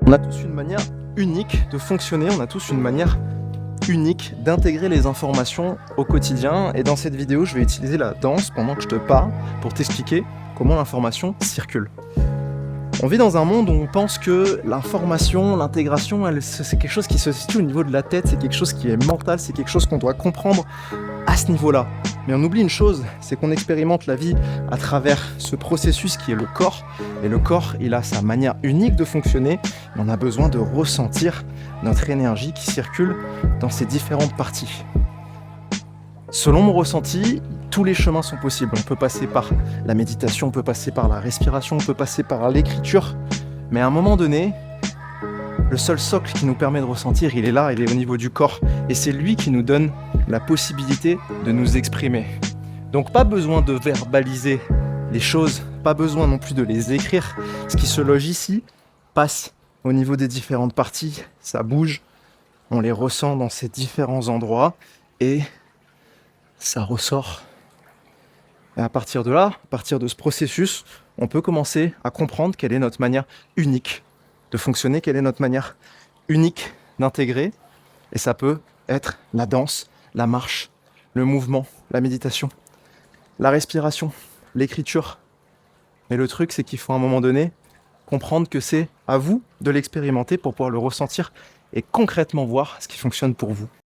On a tous une manière unique de fonctionner, on a tous une manière unique d'intégrer les informations au quotidien. Et dans cette vidéo, je vais utiliser la danse pendant que je te parle pour t'expliquer comment l'information circule. On vit dans un monde où on pense que l'information, l'intégration, c'est quelque chose qui se situe au niveau de la tête, c'est quelque chose qui est mental, c'est quelque chose qu'on doit comprendre à ce niveau-là. Mais on oublie une chose, c'est qu'on expérimente la vie à travers ce processus qui est le corps. Et le corps, il a sa manière unique de fonctionner. Et on a besoin de ressentir notre énergie qui circule dans ces différentes parties. Selon mon ressenti, tous les chemins sont possibles. On peut passer par la méditation, on peut passer par la respiration, on peut passer par l'écriture. Mais à un moment donné, le seul socle qui nous permet de ressentir, il est là, il est au niveau du corps. Et c'est lui qui nous donne la possibilité de nous exprimer. Donc pas besoin de verbaliser les choses, pas besoin non plus de les écrire. Ce qui se loge ici passe au niveau des différentes parties, ça bouge, on les ressent dans ces différents endroits et ça ressort. Et à partir de là, à partir de ce processus, on peut commencer à comprendre quelle est notre manière unique de fonctionner, quelle est notre manière unique d'intégrer. Et ça peut être la danse, la marche, le mouvement, la méditation, la respiration, l'écriture. Mais le truc, c'est qu'il faut à un moment donné comprendre que c'est à vous de l'expérimenter pour pouvoir le ressentir et concrètement voir ce qui fonctionne pour vous.